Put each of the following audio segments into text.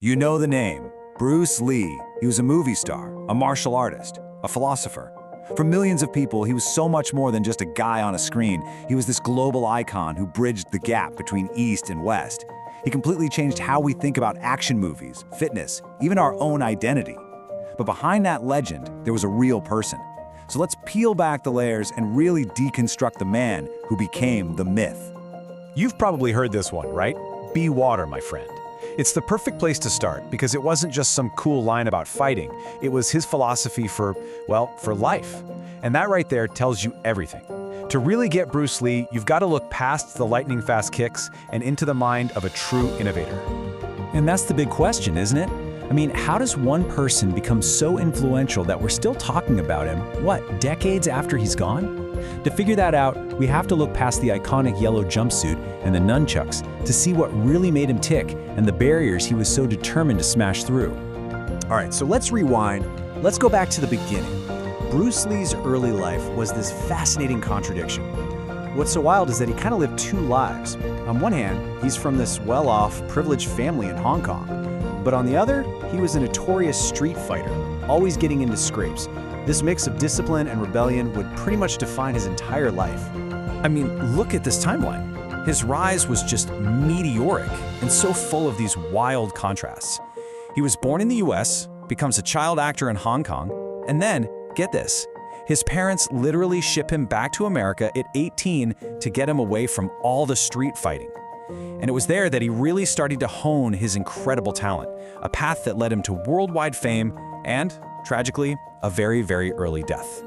You know the name, Bruce Lee. He was a movie star, a martial artist, a philosopher. For millions of people, he was so much more than just a guy on a screen. He was this global icon who bridged the gap between East and West. He completely changed how we think about action movies, fitness, even our own identity. But behind that legend, there was a real person. So let's peel back the layers and really deconstruct the man who became the myth. You've probably heard this one, right? Be water, my friend. It's the perfect place to start because it wasn't just some cool line about fighting. It was his philosophy for life. And that right there tells you everything. To really get Bruce Lee, you've got to look past the lightning-fast kicks and into the mind of a true innovator. And that's the big question, isn't it? I mean, how does one person become so influential that we're still talking about him, decades after he's gone? To figure that out, we have to look past the iconic yellow jumpsuit and the nunchucks to see what really made him tick and the barriers he was so determined to smash through. All right, so let's rewind. Let's go back to the beginning. Bruce Lee's early life was this fascinating contradiction. What's so wild is that he kind of lived two lives. On one hand, he's from this well-off, privileged family in Hong Kong. But on the other, he was a notorious street fighter, always getting into scrapes. This mix of discipline and rebellion would pretty much define his entire life. I mean, look at this timeline. His rise was just meteoric and so full of these wild contrasts. He was born in the US, becomes a child actor in Hong Kong, and then, get this, his parents literally ship him back to America at 18 to get him away from all the street fighting. And it was there that he really started to hone his incredible talent, a path that led him to worldwide fame and, tragically, a very, very early death.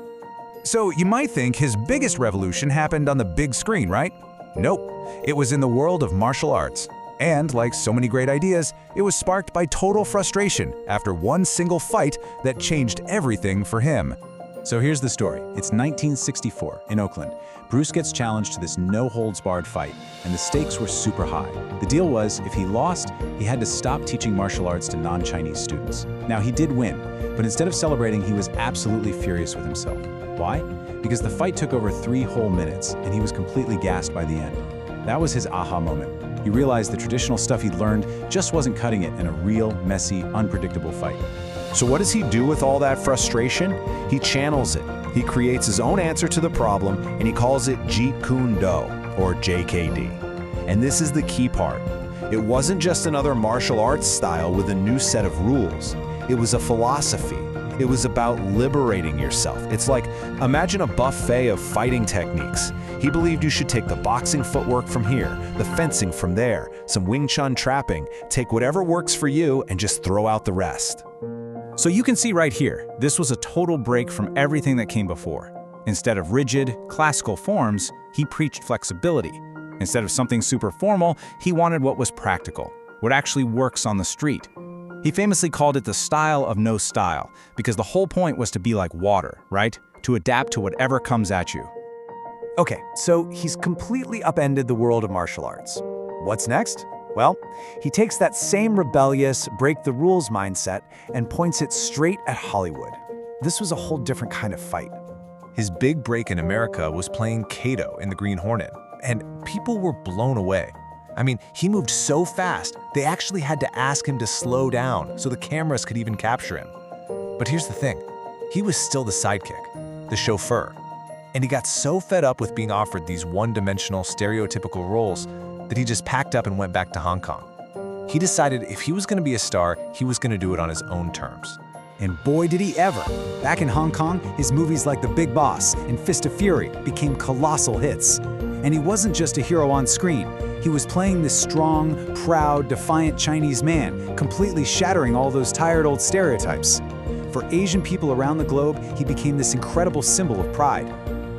So you might think his biggest revolution happened on the big screen, right? Nope. It was in the world of martial arts. And like so many great ideas, it was sparked by total frustration after one single fight that changed everything for him. So here's the story. It's 1964 in Oakland. Bruce gets challenged to this no-holds-barred fight, and the stakes were super high. The deal was, if he lost, he had to stop teaching martial arts to non-Chinese students. Now, he did win, but instead of celebrating, he was absolutely furious with himself. Why? Because the fight took over 3 whole minutes, and he was completely gassed by the end. That was his aha moment. He realized the traditional stuff he'd learned just wasn't cutting it in a real, messy, unpredictable fight. So what does he do with all that frustration? He channels it. He creates his own answer to the problem, and he calls it Jeet Kune Do, or JKD. And this is the key part. It wasn't just another martial arts style with a new set of rules. It was a philosophy. It was about liberating yourself. It's like, imagine a buffet of fighting techniques. He believed you should take the boxing footwork from here, the fencing from there, some Wing Chun trapping, take whatever works for you and just throw out the rest. So you can see right here, this was a total break from everything that came before. Instead of rigid, classical forms, he preached flexibility. Instead of something super formal, he wanted what was practical, what actually works on the street. He famously called it the style of no style, because the whole point was to be like water, right? To adapt to whatever comes at you. Okay, so he's completely upended the world of martial arts. What's next? Well, he takes that same rebellious, break-the-rules mindset and points it straight at Hollywood. This was a whole different kind of fight. His big break in America was playing Kato in The Green Hornet, and people were blown away. I mean, he moved so fast, they actually had to ask him to slow down so the cameras could even capture him. But here's the thing, he was still the sidekick, the chauffeur. And he got so fed up with being offered these one-dimensional, stereotypical roles that he just packed up and went back to Hong Kong. He decided if he was going to be a star, he was going to do it on his own terms. And boy, did he ever! Back in Hong Kong, his movies like The Big Boss and Fist of Fury became colossal hits. And he wasn't just a hero on screen. He was playing this strong, proud, defiant Chinese man, completely shattering all those tired old stereotypes. For Asian people around the globe, he became this incredible symbol of pride.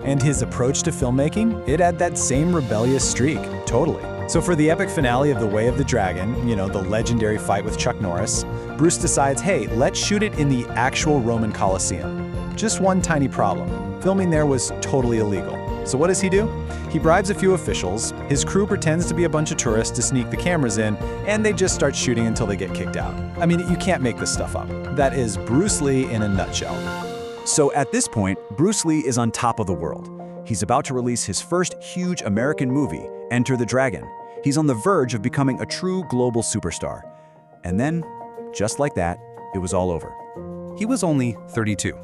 And his approach to filmmaking, it had that same rebellious streak, totally. So for the epic finale of The Way of the Dragon, the legendary fight with Chuck Norris, Bruce decides, hey, let's shoot it in the actual Roman Colosseum. Just one tiny problem. Filming there was totally illegal. So what does he do? He bribes a few officials, his crew pretends to be a bunch of tourists to sneak the cameras in, and they just start shooting until they get kicked out. I mean, you can't make this stuff up. That is Bruce Lee in a nutshell. So at this point, Bruce Lee is on top of the world. He's about to release his first huge American movie, Enter the Dragon. He's on the verge of becoming a true global superstar. And then just like that, it was all over. He was only 32.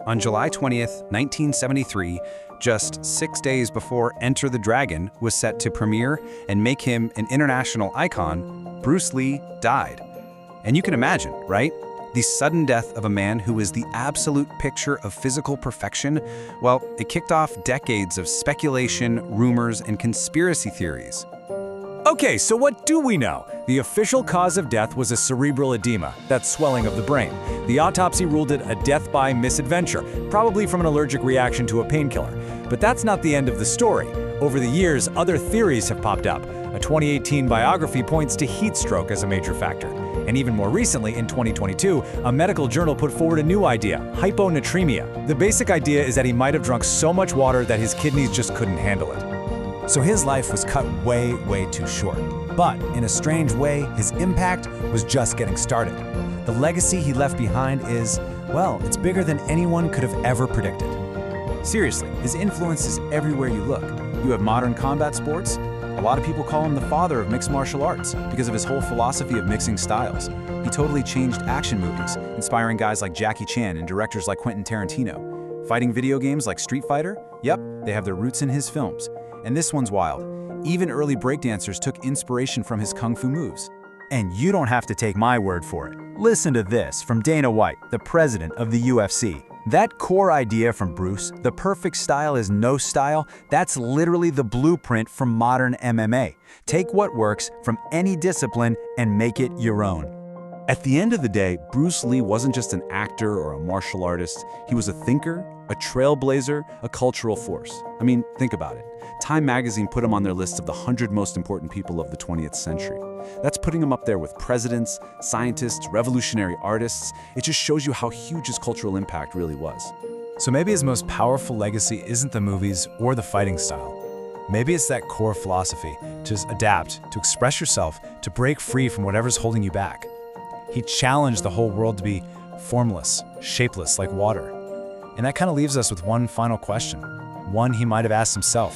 On July 20th, 1973, just 6 days before Enter the Dragon was set to premiere and make him an international icon, Bruce Lee died. And you can imagine, right? The sudden death of a man who is the absolute picture of physical perfection, well, it kicked off decades of speculation, rumors, and conspiracy theories. Okay, so what do we know? The official cause of death was a cerebral edema, that's swelling of the brain. The autopsy ruled it a death by misadventure, probably from an allergic reaction to a painkiller. But that's not the end of the story. Over the years, other theories have popped up. A 2018 biography points to heat stroke as a major factor. And even more recently, in 2022, a medical journal put forward a new idea, hyponatremia. The basic idea is that he might have drunk so much water that his kidneys just couldn't handle it. So his life was cut way, way too short. But in a strange way, his impact was just getting started. The legacy he left behind is, well, it's bigger than anyone could have ever predicted. Seriously, his influence is everywhere you look. You have modern combat sports. A lot of people call him the father of mixed martial arts because of his whole philosophy of mixing styles. He totally changed action movies, inspiring guys like Jackie Chan and directors like Quentin Tarantino. Fighting video games like Street Fighter? Yep, they have their roots in his films. And this one's wild. Even early breakdancers took inspiration from his kung fu moves. And you don't have to take my word for it. Listen to this from Dana White, the president of the UFC. That core idea from Bruce, the perfect style is no style, that's literally the blueprint for modern MMA. Take what works from any discipline and make it your own. At the end of the day, Bruce Lee wasn't just an actor or a martial artist. He was a thinker, a trailblazer, a cultural force. I mean, think about it. Time magazine put him on their list of the 100 most important people of the 20th century. That's putting him up there with presidents, scientists, revolutionary artists. It just shows you how huge his cultural impact really was. So maybe his most powerful legacy isn't the movies or the fighting style. Maybe it's that core philosophy, to just adapt, to express yourself, to break free from whatever's holding you back. He challenged the whole world to be formless, shapeless like water. And that kind of leaves us with one final question, one he might have asked himself.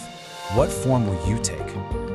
What form will you take?